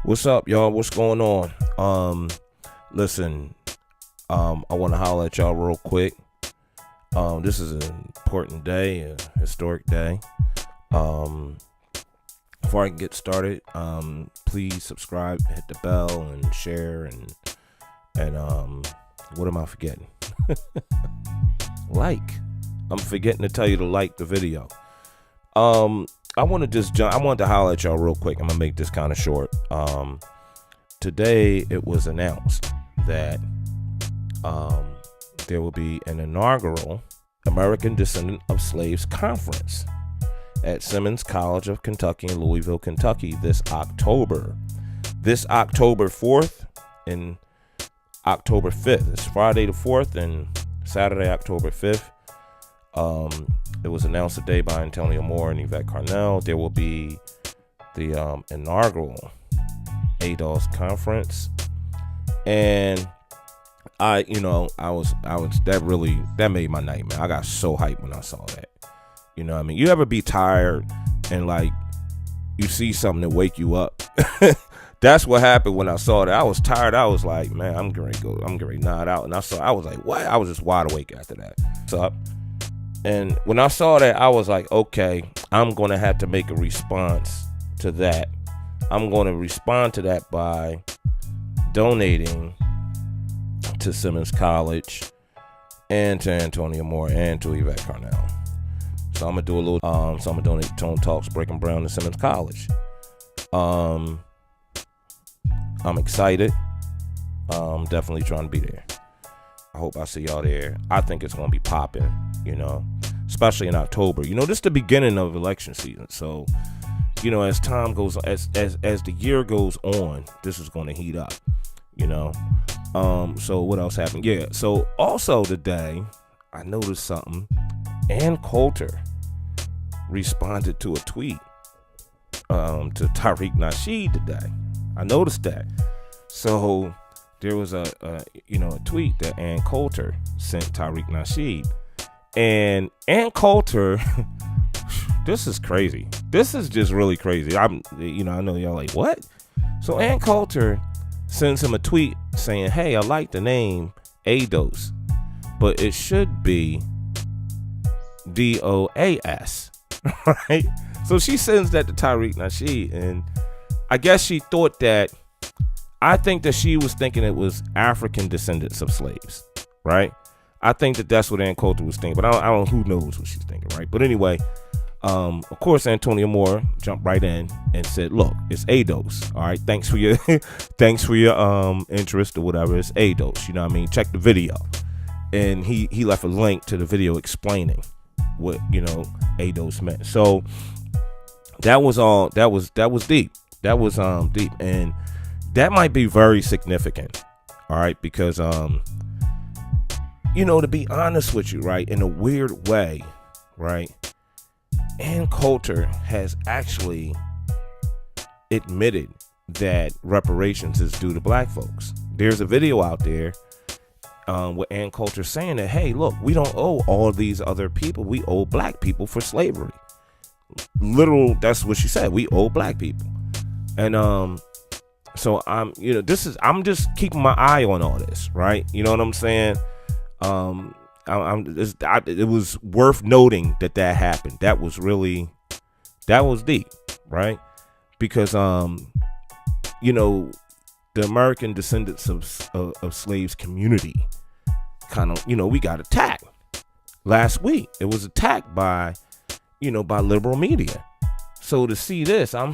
What's up, y'all? What's going on? Listen, I want to holler at y'all real quick. This is an important day, a historic day. Before I can get started, please subscribe, hit the bell, and share, and what am I forgetting? Like. I'm forgetting to tell you to like the video. I wanted to holler at y'all real quick. I'm gonna make this kind of short. Today it was announced that there will be an inaugural American Descendant of Slaves conference at Simmons College of Kentucky in Louisville, Kentucky this October 4th and October 5th. It's Friday the 4th and Saturday, October 5th. It was announced today by Antonio Moore and Yvette Carnell. There will be the inaugural ADOS conference, and that made my night, man. I got so hyped when I saw that. You know what I mean? You ever be tired and like you see something that wake you up? That's what happened when I saw that. I was tired. I was like, man, I'm getting ready to nod out. And I was like, what? I was just wide awake after that. So, and when I saw that, I was like, okay, I'm going to have to make a response to that. I'm going to respond to that by donating to Simmons College and to Antonio Moore and to Yvette Carnell. So I'm going to do a little, I'm going to donate Tone Talks Breaking Brown to Simmons College. I'm excited. I'm definitely trying to be there. I hope I see y'all there. I think it's going to be popping, especially in October. This is the beginning of election season. So, as time goes, as the year goes on, this is going to heat up, So what else happened? Yeah. So also today, I noticed something. Ann Coulter responded to a tweet to Tariq Nasheed today. I noticed that. So there was a tweet that Ann Coulter sent Tariq Nasheed, and Ann Coulter, this is crazy. This is just really crazy. I know y'all like, what? So Ann Coulter sends him a tweet saying, hey, I like the name ADOS, but it should be DOAS, right? So she sends that to Tariq Nasheed, and I guess she thought that, I think that she was thinking it was African descendants of slaves, right? I think that that's what Ann Coulter was thinking, but I don't who knows what she's thinking, right? But anyway, of course, Antonio Moore jumped right in and said, look, it's ADOS, all right? Thanks for your interest or whatever. It's ADOS, you know what I mean? Check the video. And he left a link to the video explaining what, ADOS meant. So that was deep. That was deep. And that might be very significant, all right, because, to be honest with you, right, in a weird way, right, Ann Coulter has actually admitted that reparations is due to black folks. There's a video out there with Ann Coulter saying that, hey, look, we don't owe all these other people. We owe black people for slavery. That's what she said. We owe black people. And, so I'm just keeping my eye on all this, right? You know what I'm saying? It was worth noting that happened. That was deep, right? Because, the American descendants of slaves community kind of, we got attacked last week. It was attacked by liberal media. So to see this, I'm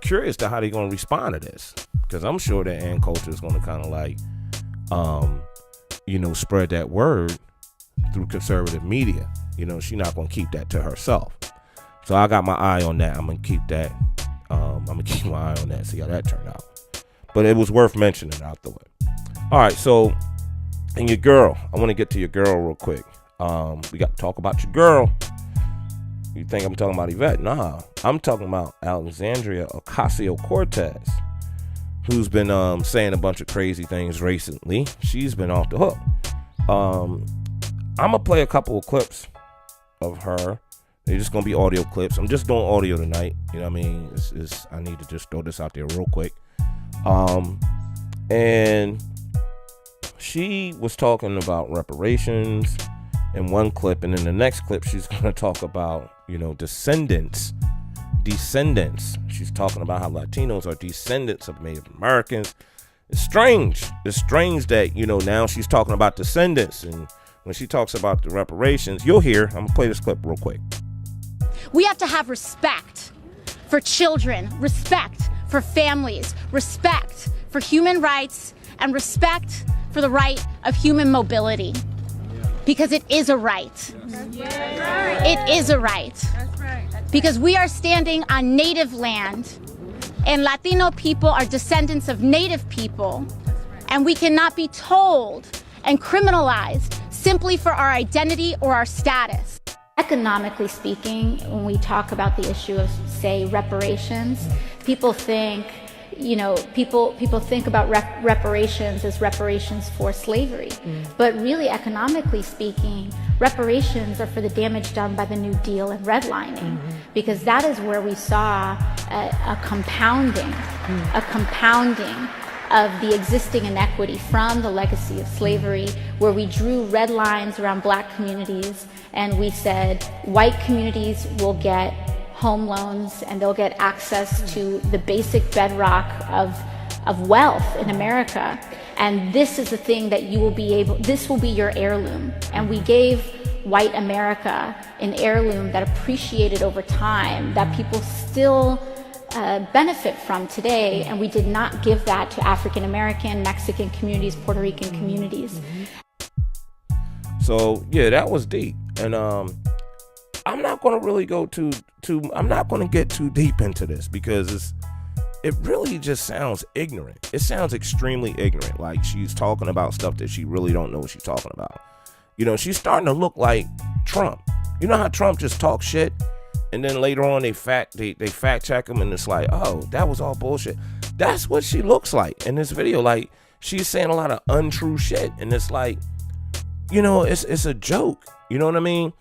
curious to how they're going to respond to this, because I'm sure that Ann Coulter is going to kind of like, spread that word through conservative media. She's not going to keep that to herself. So I got my eye on that. I'm going to keep that. I'm going to keep my eye on that, see how that turned out. But it was worth mentioning out the way. All right. So, and your girl, I want to get to your girl real quick. We got to talk about your girl. You think I'm talking about Yvette? Nah, I'm talking about Alexandria Ocasio-Cortez, who's been saying a bunch of crazy things recently. She's been off the hook. I'm gonna play a couple of clips of her. They're just gonna be audio clips. I'm just doing audio tonight. You know what I mean? I need to just throw this out there real quick. And she was talking about reparations in one clip, and in the next clip she's going to talk about, descendants. She's talking about how Latinos are descendants of Native Americans. It's strange that now she's talking about descendants, and when she talks about the reparations, you'll hear. I'm gonna play this clip real quick. We have to have respect for children, respect for families, respect for human rights, and respect for the right of human mobility. Because it is a right. It is a right. Because we are standing on Native land, and Latino people are descendants of Native people, and we cannot be told and criminalized simply for our identity or our status. Economically speaking, when we talk about the issue of, say, reparations, people think, people think about reparations as reparations for slavery. But really, economically speaking, reparations are for the damage done by the New Deal and redlining, because that is where we saw a compounding of the existing inequity from the legacy of slavery, where we drew red lines around black communities and we said white communities will get home loans and they'll get access to the basic bedrock of wealth in America. And this is the thing that this will be your heirloom. And we gave white America an heirloom that appreciated over time, that people still benefit from today, and we did not give that to African American, Mexican communities, Puerto Rican communities. So yeah, that was deep, and I'm not going to really go I'm not going to get too deep into this, because it really just sounds ignorant. It sounds extremely ignorant, like she's talking about stuff that she really don't know what she's talking about. She's starting to look like Trump. You know how Trump just talks shit, and then later on they fact check him, and it's like, oh, that was all bullshit. That's what she looks like in this video. Like, she's saying a lot of untrue shit, and it's like, it's a joke. You know what I mean?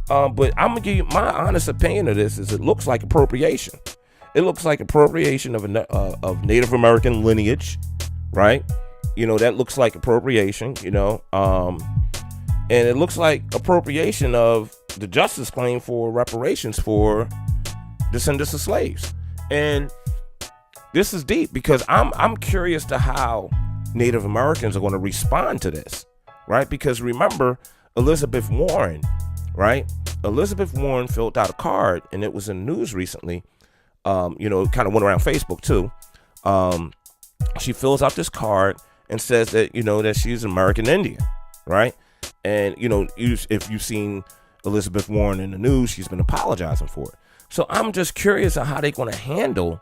But I'm gonna give you my honest opinion of this. Is it looks like appropriation. It looks like appropriation of Native American lineage, right? That looks like appropriation. And it looks like appropriation of the justice claim for reparations for descendants of slaves. And this is deep, because I'm curious to how Native Americans are going to respond to this, right? Because remember, Elizabeth Warren, right? Elizabeth Warren filled out a card, and it was in the news recently. It kind of went around Facebook too. She fills out this card and says that, that she's American Indian, right? And, if you've seen Elizabeth Warren in the news, she's been apologizing for it. So I'm just curious of how they're going to handle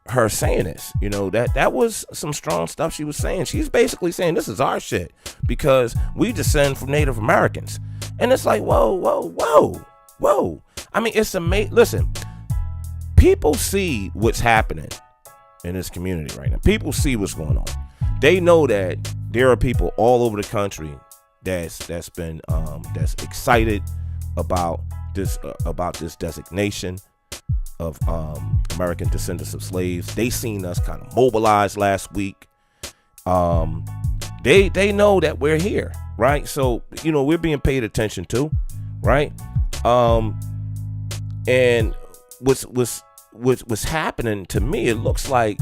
her saying this. That was some strong stuff she was saying. She's basically saying this is our shit because we descend from Native Americans. And it's like, whoa. I mean, it's amazing. Listen, people see what's happening in this community right now. People see what's going on. They know that there are people all over the country that's excited about this designation of American descendants of slaves. They seen us kind of mobilize last week. They know that we're here, right? So we're being paid attention to, right? And what's happening to me, it looks like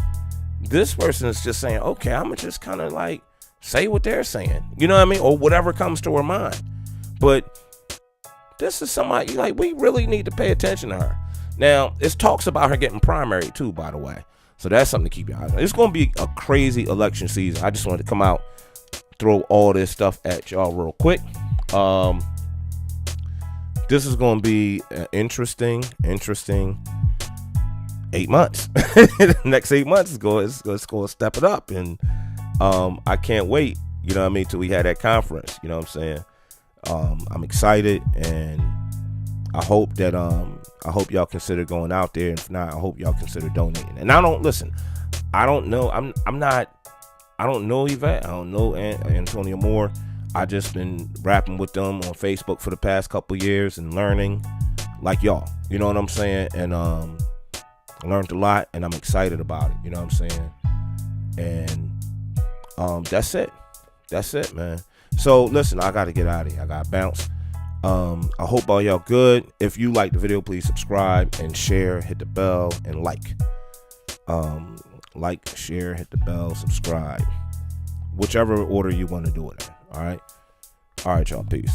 this person is just saying, okay, I'm gonna just kind of like say what they're saying, you know what I mean, or whatever comes to her mind. But this is somebody, like, we really need to pay attention to her. Now, it talks about her getting primary too, by the way, so that's something to keep your eye on. It's gonna be a crazy election season. I just wanted to come out, throw all this stuff at y'all real quick. This is gonna be an interesting 8 months. The next 8 months is going to step it up, and I can't wait, you know what I mean, till we had that conference, you know what I'm saying. I'm excited, and I hope that y'all consider going out there, and if not, I hope y'all consider donating. And I don't know Yvette, I don't know Antonio Moore. I just been rapping with them on Facebook for the past couple years and learning like y'all, you know what I'm saying, and I learned a lot, and I'm excited about it, you know what I'm saying. And that's it. That's it, man. So listen, I gotta get out of here. I gotta bounce. I hope all y'all good. If you like the video, please subscribe and share, hit the bell, and like. Like, share, hit the bell, subscribe. Whichever order you want to do it in. All right, y'all. Peace.